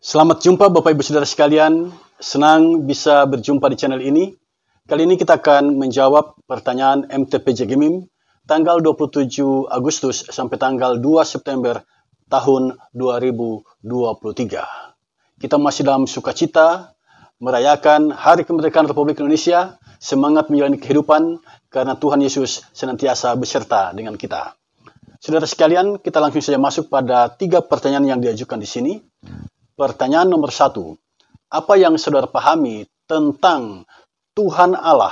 Selamat jumpa Bapak Ibu Saudara sekalian, senang bisa berjumpa di channel ini. Kali ini kita akan menjawab pertanyaan MTPJ Gemim tanggal 27 Agustus sampai tanggal 2 September tahun 2023. Kita masih dalam sukacita merayakan Hari Kemerdekaan Republik Indonesia, semangat menjalani kehidupan karena Tuhan Yesus senantiasa beserta dengan kita. Saudara sekalian, kita langsung saja masuk pada 3 pertanyaan yang diajukan di sini. Pertanyaan nomor 1, apa yang saudara pahami tentang Tuhan Allah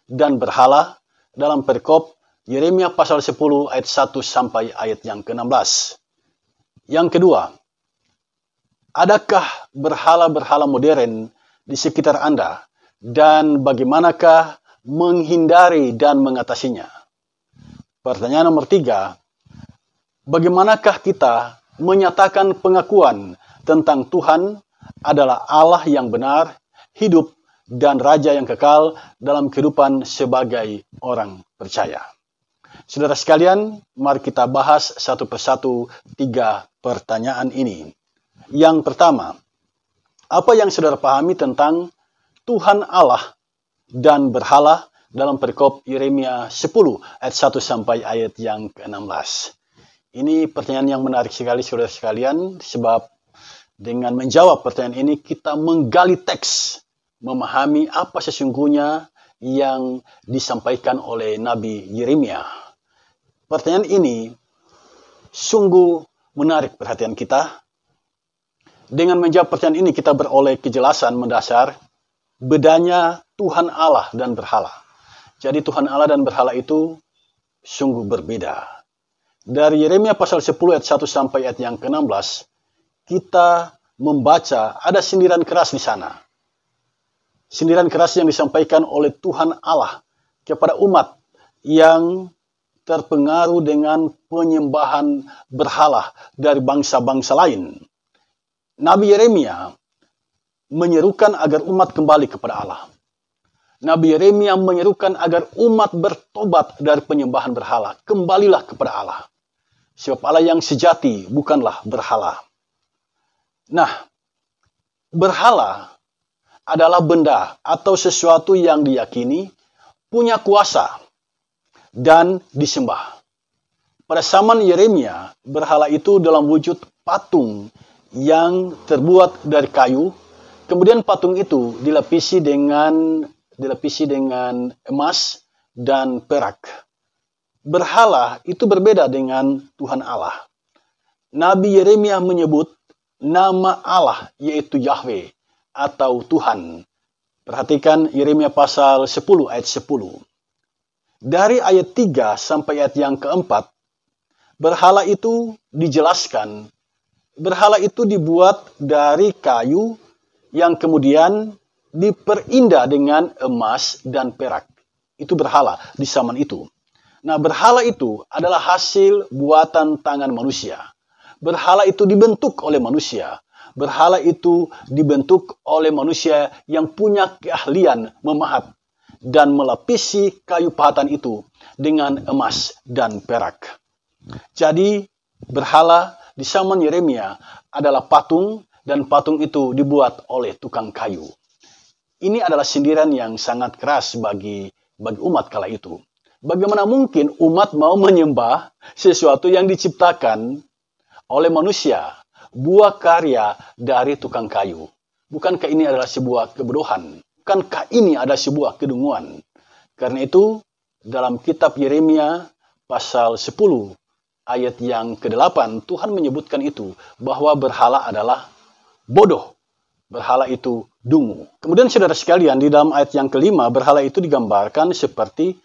dan berhala dalam perikop Yeremia pasal 10 ayat 1 sampai ayat yang ke-16? Yang kedua, adakah berhala-berhala modern di sekitar Anda dan bagaimanakah menghindari dan mengatasinya? Pertanyaan nomor 3, bagaimanakah kita menyatakan pengakuan tentang Tuhan adalah Allah yang benar, hidup, dan Raja yang kekal dalam kehidupan sebagai orang percaya? Saudara sekalian, mari kita bahas satu persatu 3 pertanyaan ini. Yang pertama, apa yang saudara pahami tentang Tuhan Allah dan berhala dalam perikop Yeremia 10 ayat 1 sampai ayat yang ke-16? Ini pertanyaan yang menarik sekali saudara sekalian, sebab dengan menjawab pertanyaan ini, kita menggali teks, memahami apa sesungguhnya yang disampaikan oleh Nabi Yeremia. Pertanyaan ini sungguh menarik perhatian kita. Dengan menjawab pertanyaan ini, kita beroleh kejelasan mendasar bedanya Tuhan Allah dan berhala. Jadi Tuhan Allah dan berhala itu sungguh berbeda. Dari Yeremia pasal 10 ayat 1 sampai ayat yang ke-16, kita membaca ada sindiran keras di sana. Sindiran keras yang disampaikan oleh Tuhan Allah kepada umat yang terpengaruh dengan penyembahan berhala dari bangsa-bangsa lain. Nabi Yeremia menyerukan agar umat kembali kepada Allah. Nabi Yeremia menyerukan agar umat bertobat dari penyembahan berhala. Kembalilah kepada Allah. Sebab Allah yang sejati bukanlah berhala. Nah, berhala adalah benda atau sesuatu yang diyakini punya kuasa dan disembah. Pada zaman Yeremia, berhala itu dalam wujud patung yang terbuat dari kayu. Kemudian patung itu dilapisi dengan emas dan perak. Berhala itu berbeda dengan Tuhan Allah. Nabi Yeremia menyebut nama Allah, yaitu Yahweh atau Tuhan. Perhatikan Yeremia pasal 10 ayat 10. Dari ayat 3 sampai ayat yang keempat, berhala itu dijelaskan. Berhala itu dibuat dari kayu yang kemudian diperindah dengan emas dan perak. Itu berhala di zaman itu. Nah, berhala itu adalah hasil buatan tangan manusia. Berhala itu dibentuk oleh manusia. Berhala itu dibentuk oleh manusia yang punya keahlian memahat dan melapisi kayu pahatan itu dengan emas dan perak. Jadi, berhala di zaman Yeremia adalah patung, dan patung itu dibuat oleh tukang kayu. Ini adalah sindiran yang sangat keras bagi umat kala itu. Bagaimana mungkin umat mau menyembah sesuatu yang diciptakan oleh manusia, buah karya dari tukang kayu? Bukankah ini adalah sebuah kebodohan? Bukankah ini adalah sebuah kedunguan? Karena itu, dalam kitab Yeremia pasal 10 ayat yang ke-8, Tuhan menyebutkan itu, bahwa berhala adalah bodoh. Berhala itu dungu. Kemudian saudara sekalian, di dalam ayat yang ke-5, berhala itu digambarkan seperti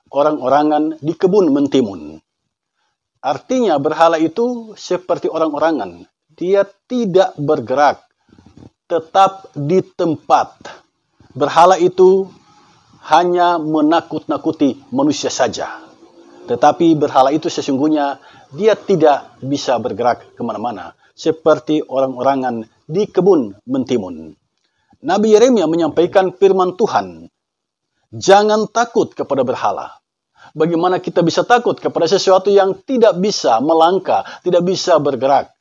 orang-orangan di kebun mentimun. Artinya berhala itu seperti orang-orangan. Dia tidak bergerak, tetap di tempat. Berhala itu hanya menakut-nakuti manusia saja. Tetapi berhala itu sesungguhnya dia tidak bisa bergerak kemana-mana, seperti orang-orangan di kebun mentimun. Nabi Yeremia menyampaikan firman Tuhan, jangan takut kepada berhala. Bagaimana kita bisa takut kepada sesuatu yang tidak bisa melangkah, tidak bisa bergerak?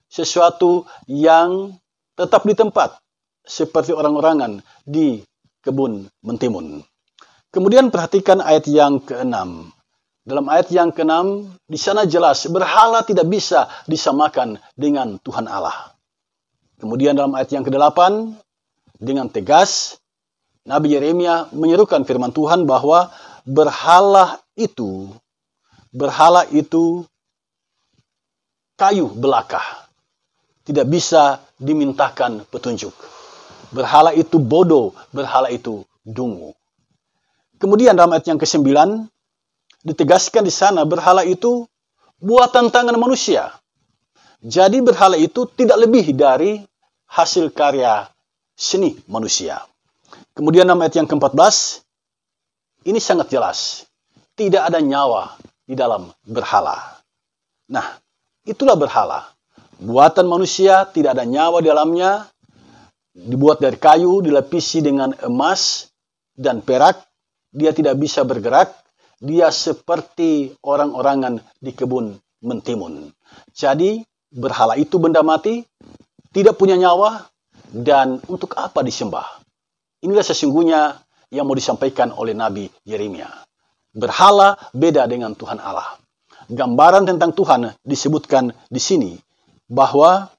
Sesuatu yang tetap di tempat, seperti orang-orangan di kebun mentimun. Kemudian perhatikan ayat yang ke-6. Dalam ayat yang ke-6, di sana jelas berhala tidak bisa disamakan dengan Tuhan Allah. Kemudian dalam ayat yang ke-8, dengan tegas, Nabi Yeremia menyerukan firman Tuhan bahwa berhala itu kayu belaka. Tidak bisa dimintakan petunjuk. Berhala itu bodoh, berhala itu dungu. Kemudian dalam ayat yang ke-9, ditegaskan di sana berhala itu buatan tangan manusia. Jadi berhala itu tidak lebih dari hasil karya seni manusia. Kemudian dalam ayat yang ke-14, ini sangat jelas. Tidak ada nyawa di dalam berhala. Nah, itulah berhala. Buatan manusia, tidak ada nyawa di dalamnya. Dibuat dari kayu, dilapisi dengan emas dan perak. Dia tidak bisa bergerak. Dia seperti orang-orangan di kebun mentimun. Jadi, berhala itu benda mati, tidak punya nyawa, dan untuk apa disembah? Inilah sesungguhnya yang mau disampaikan oleh Nabi Yeremia. Berhala beda dengan Tuhan Allah. Gambaran tentang Tuhan disebutkan di sini bahwa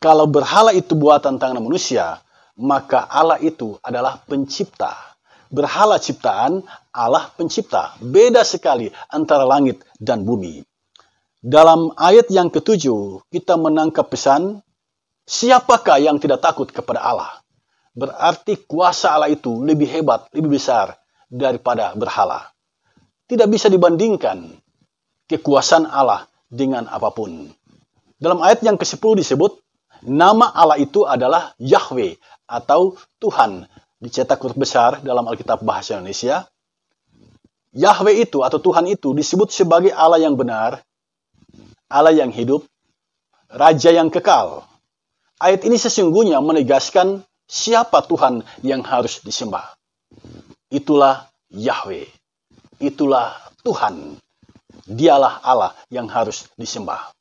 kalau berhala itu buatan tangan manusia, maka Allah itu adalah pencipta. Berhala ciptaan, Allah pencipta. Beda sekali antara langit dan bumi. Dalam ayat yang ke-7, kita menangkap pesan, siapakah yang tidak takut kepada Allah? Berarti kuasa Allah itu lebih hebat, lebih besar daripada berhala. Tidak bisa dibandingkan kekuasaan Allah dengan apapun. Dalam ayat yang ke-10 disebut, nama Allah itu adalah Yahweh atau Tuhan. Dicetak huruf besar dalam Alkitab Bahasa Indonesia. Yahweh itu atau Tuhan itu disebut sebagai Allah yang benar, Allah yang hidup, Raja yang kekal. Ayat ini sesungguhnya menegaskan siapa Tuhan yang harus disembah. Itulah Yahweh. Itulah Tuhan. Dialah Allah yang harus disembah.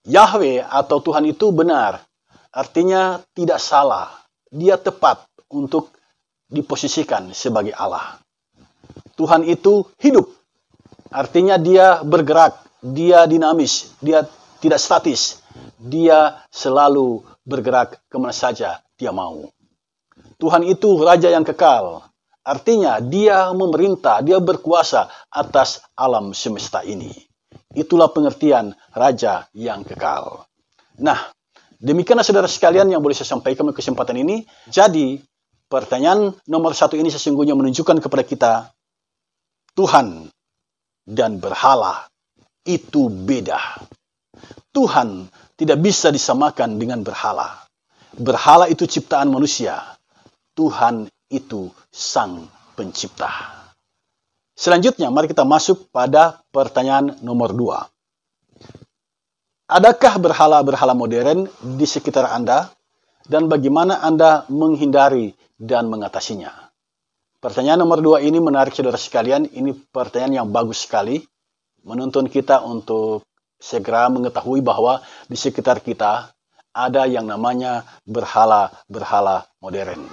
Yahweh atau Tuhan itu benar. Artinya tidak salah. Dia tepat untuk diposisikan sebagai Allah. Tuhan itu hidup. Artinya dia bergerak. Dia dinamis. Dia tidak statis. Dia selalu bergerak kemana saja dia mau. Tuhan itu Raja yang kekal. Artinya dia memerintah, dia berkuasa atas alam semesta ini. Itulah pengertian Raja yang kekal. Nah, demikianlah saudara sekalian yang boleh saya sampaikan di kesempatan ini. Jadi, pertanyaan nomor 1 ini sesungguhnya menunjukkan kepada kita, Tuhan dan berhala itu beda. Tuhan tidak bisa disamakan dengan berhala. Berhala itu ciptaan manusia. Tuhan itu sang pencipta. Selanjutnya, mari kita masuk pada pertanyaan nomor 2. Adakah berhala-berhala modern di sekitar Anda? Dan bagaimana Anda menghindari dan mengatasinya? Pertanyaan nomor 2 ini menarik saudara sekalian. Ini pertanyaan yang bagus sekali. Menuntun kita untuk segera mengetahui bahwa di sekitar kita ada yang namanya berhala-berhala modern.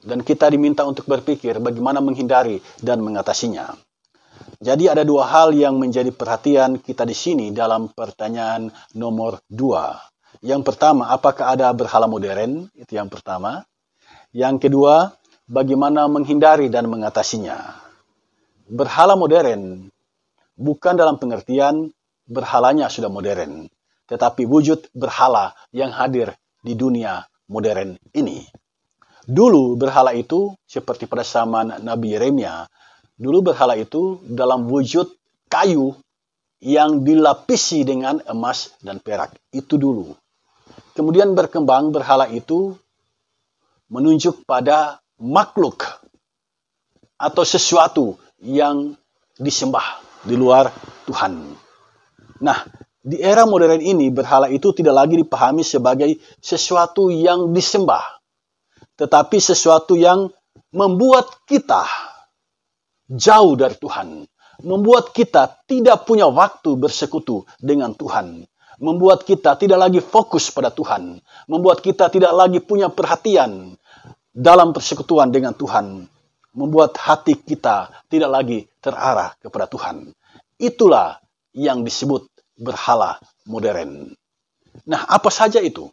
Dan kita diminta untuk berpikir bagaimana menghindari dan mengatasinya. Jadi ada 2 hal yang menjadi perhatian kita di sini dalam pertanyaan nomor 2. Yang pertama, apakah ada berhala modern? Itu yang pertama. Yang kedua, bagaimana menghindari dan mengatasinya. Berhala modern bukan dalam pengertian berhalanya sudah modern, tetapi wujud berhala yang hadir di dunia modern ini. Dulu berhala itu seperti pada zaman Nabi Yeremia. Dulu berhala itu dalam wujud kayu yang dilapisi dengan emas dan perak. Itu dulu. Kemudian berkembang berhala itu menunjuk pada makhluk atau sesuatu yang disembah di luar Tuhan. Nah, di era modern ini berhala itu tidak lagi dipahami sebagai sesuatu yang disembah, tetapi sesuatu yang membuat kita jauh dari Tuhan. Membuat kita tidak punya waktu bersekutu dengan Tuhan. membuat kita tidak lagi fokus pada Tuhan, membuat kita tidak lagi punya perhatian dalam persekutuan dengan Tuhan, membuat hati kita tidak lagi terarah kepada Tuhan. Itulah yang disebut berhala modern. Nah, apa saja itu?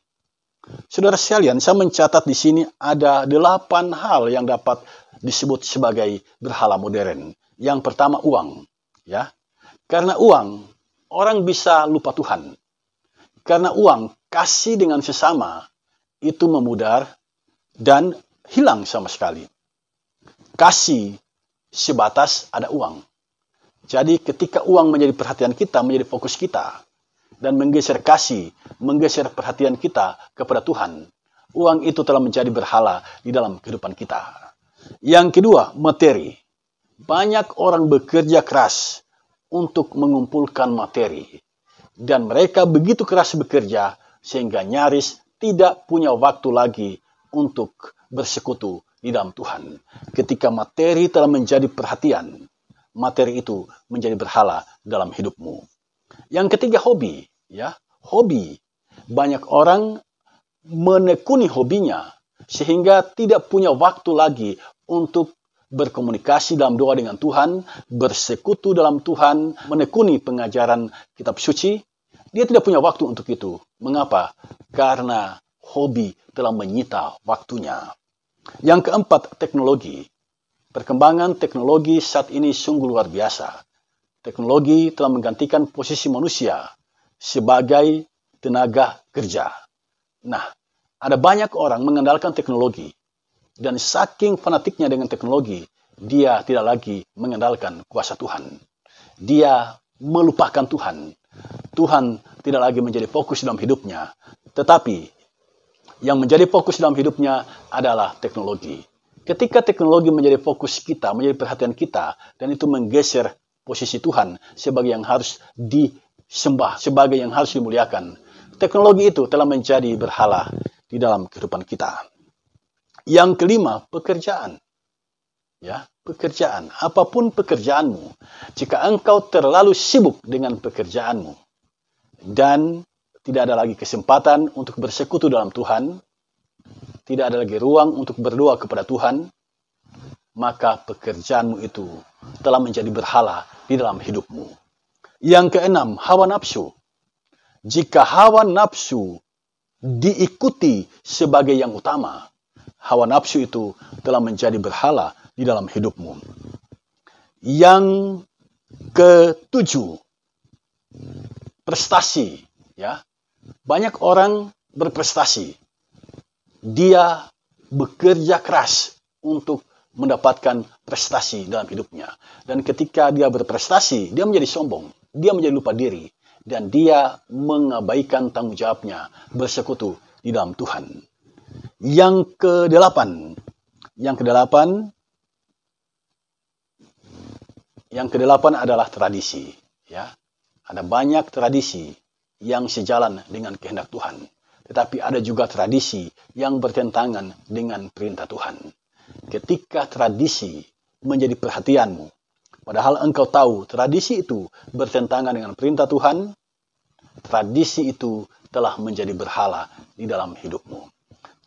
Saudara sekalian, saya mencatat di sini ada 8 hal yang dapat disebut sebagai berhala modern. Yang pertama, uang, ya. Karena uang, orang bisa lupa Tuhan. Karena uang, kasih dengan sesama itu memudar dan hilang sama sekali. Kasih sebatas ada uang. Jadi ketika uang menjadi perhatian kita, menjadi fokus kita, dan menggeser kasih, menggeser perhatian kita kepada Tuhan, uang itu telah menjadi berhala di dalam kehidupan kita. Yang kedua, materi. Banyak orang bekerja keras untuk mengumpulkan materi. Dan mereka begitu keras bekerja sehingga nyaris tidak punya waktu lagi untuk bersekutu di dalam Tuhan. Ketika materi telah menjadi perhatian, materi itu menjadi berhala dalam hidupmu. Yang ketiga, hobi, ya. Hobi. Banyak orang menekuni hobinya sehingga tidak punya waktu lagi untuk berkomunikasi dalam doa dengan Tuhan, bersekutu dalam Tuhan, menekuni pengajaran kitab suci. Dia tidak punya waktu untuk itu. Mengapa? Karena hobi telah menyita waktunya. Yang keempat, teknologi. Perkembangan teknologi saat ini sungguh luar biasa. Teknologi telah menggantikan posisi manusia sebagai tenaga kerja. Nah, ada banyak orang mengandalkan teknologi. Dan saking fanatiknya dengan teknologi, dia tidak lagi mengandalkan kuasa Tuhan. Dia melupakan Tuhan. Tuhan tidak lagi menjadi fokus dalam hidupnya. Tetapi, yang menjadi fokus dalam hidupnya adalah teknologi. Ketika teknologi menjadi fokus kita, menjadi perhatian kita, dan itu menggeser posisi Tuhan sebagai yang harus disembah, sebagai yang harus dimuliakan, teknologi itu telah menjadi berhala di dalam kehidupan kita. Yang kelima, pekerjaan. Ya, pekerjaan. Apapun pekerjaanmu, jika engkau terlalu sibuk dengan pekerjaanmu dan tidak ada lagi kesempatan untuk bersekutu dalam Tuhan, tidak ada lagi ruang untuk berdoa kepada Tuhan, maka pekerjaanmu itu telah menjadi berhala di dalam hidupmu. Yang keenam, hawa nafsu. Jika hawa nafsu diikuti sebagai yang utama, hawa nafsu itu telah menjadi berhala di dalam hidupmu. Yang ketujuh, prestasi. Ya, banyak orang berprestasi. Dia bekerja keras untuk mendapatkan prestasi dalam hidupnya. Dan ketika dia berprestasi, dia menjadi sombong. Dia menjadi lupa diri. Dan dia mengabaikan tanggung jawabnya bersekutu di dalam Tuhan. Yang kedelapan adalah tradisi. Ya, ada banyak tradisi yang sejalan dengan kehendak Tuhan. Tetapi ada juga tradisi yang bertentangan dengan perintah Tuhan. Ketika tradisi menjadi perhatianmu, padahal engkau tahu tradisi itu bertentangan dengan perintah Tuhan, tradisi itu telah menjadi berhala di dalam hidupmu.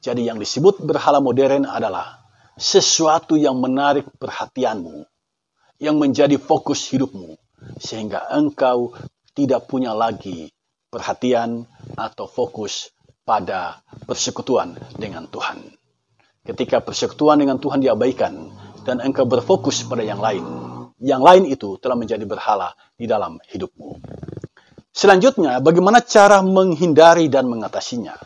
Jadi yang disebut berhala modern adalah sesuatu yang menarik perhatianmu, yang menjadi fokus hidupmu, sehingga engkau tidak punya lagi perhatian atau fokus pada persekutuan dengan Tuhan. Ketika persekutuan dengan Tuhan diabaikan dan engkau berfokus pada yang lain itu telah menjadi berhala di dalam hidupmu. Selanjutnya, bagaimana cara menghindari dan mengatasinya?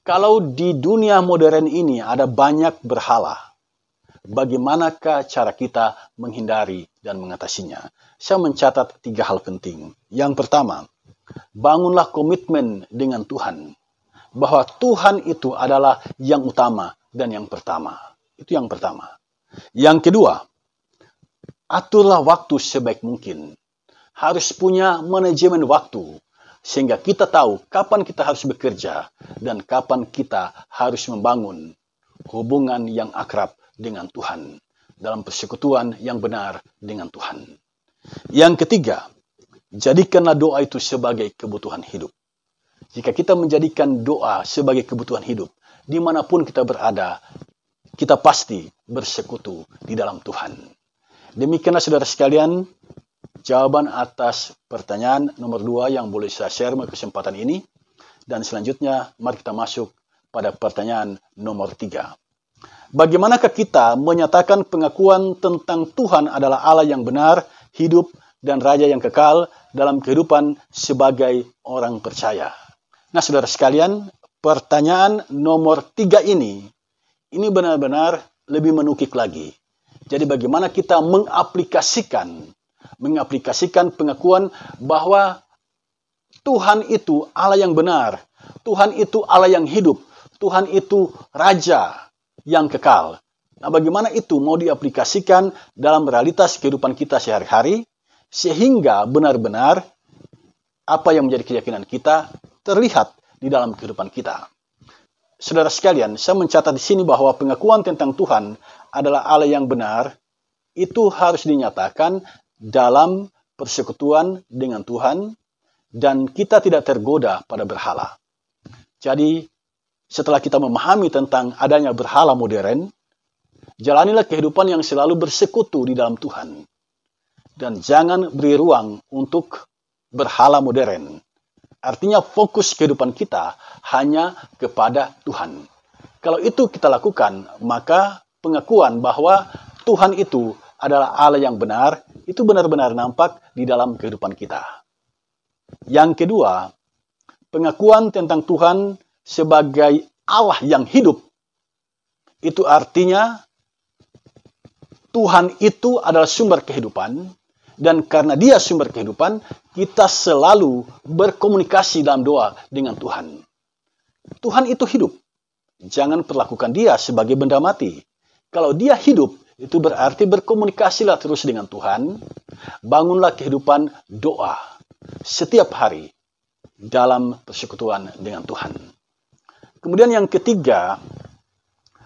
Kalau di dunia modern ini ada banyak berhala, bagaimanakah cara kita menghindari dan mengatasinya? Saya mencatat 3 hal penting. Yang pertama, bangunlah komitmen dengan Tuhan. Bahwa Tuhan itu adalah yang utama dan yang pertama. Itu yang pertama. Yang kedua, aturlah waktu sebaik mungkin. Harus punya manajemen waktu. Sehingga kita tahu kapan kita harus bekerja dan kapan kita harus membangun hubungan yang akrab dengan Tuhan. Dalam persekutuan yang benar dengan Tuhan. Yang ketiga, jadikanlah doa itu sebagai kebutuhan hidup. Jika kita menjadikan doa sebagai kebutuhan hidup, dimanapun kita berada, kita pasti bersekutu di dalam Tuhan. Demikianlah saudara sekalian, jawaban atas pertanyaan nomor 2 yang boleh saya share pada kesempatan ini. Dan selanjutnya, mari kita masuk pada pertanyaan nomor 3. Bagaimanakah kita menyatakan pengakuan tentang Tuhan adalah Allah yang benar, hidup, dan Raja yang kekal dalam kehidupan sebagai orang percaya? Nah, saudara sekalian, pertanyaan nomor 3 ini benar-benar lebih menukik lagi. Jadi bagaimana kita mengaplikasikan pengakuan bahwa Tuhan itu Allah yang benar, Tuhan itu Allah yang hidup, Tuhan itu Raja yang kekal. Nah, bagaimana itu mau diaplikasikan dalam realitas kehidupan kita sehari-hari, sehingga benar-benar apa yang menjadi keyakinan kita terlihat di dalam kehidupan kita. Saudara sekalian, saya mencatat di sini bahwa pengakuan tentang Tuhan adalah Allah yang benar, itu harus dinyatakan dalam persekutuan dengan Tuhan, dan kita tidak tergoda pada berhala. Jadi, setelah kita memahami tentang adanya berhala modern, jalanilah kehidupan yang selalu bersekutu di dalam Tuhan. Dan jangan beri ruang untuk berhala modern. Artinya fokus kehidupan kita hanya kepada Tuhan. Kalau itu kita lakukan, maka pengakuan bahwa Tuhan itu adalah Allah yang benar, itu benar-benar nampak di dalam kehidupan kita. Yang kedua, pengakuan tentang Tuhan sebagai Allah yang hidup. Itu artinya Tuhan itu adalah sumber kehidupan, dan karena Dia sumber kehidupan, kita selalu berkomunikasi dalam doa dengan Tuhan. Tuhan itu hidup. Jangan perlakukan Dia sebagai benda mati. Kalau Dia hidup, itu berarti berkomunikasilah terus dengan Tuhan. Bangunlah kehidupan doa setiap hari dalam persekutuan dengan Tuhan. Kemudian yang ketiga,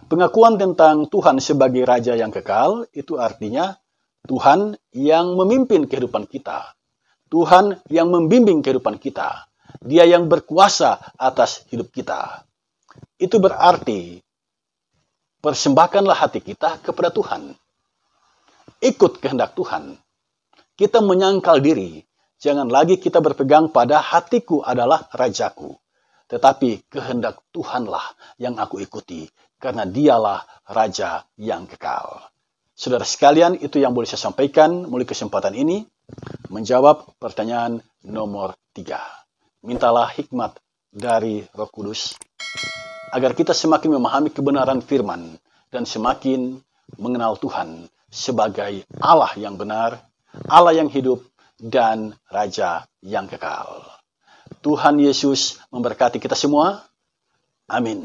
pengakuan tentang Tuhan sebagai Raja yang kekal, itu artinya Tuhan yang memimpin kehidupan kita. Tuhan yang membimbing kehidupan kita. Dia yang berkuasa atas hidup kita. Itu berarti persembahkanlah hati kita kepada Tuhan. Ikut kehendak Tuhan. Kita menyangkal diri. Jangan lagi kita berpegang pada hatiku adalah rajaku. Tetapi kehendak Tuhanlah yang aku ikuti. Karena Dialah Raja yang kekal. Saudara sekalian, itu yang boleh saya sampaikan melalui kesempatan ini. Menjawab pertanyaan nomor 3. Mintalah hikmat dari Roh Kudus, agar kita semakin memahami kebenaran firman, dan semakin mengenal Tuhan sebagai Allah yang benar, Allah yang hidup, dan Raja yang kekal. Tuhan Yesus memberkati kita semua. Amin.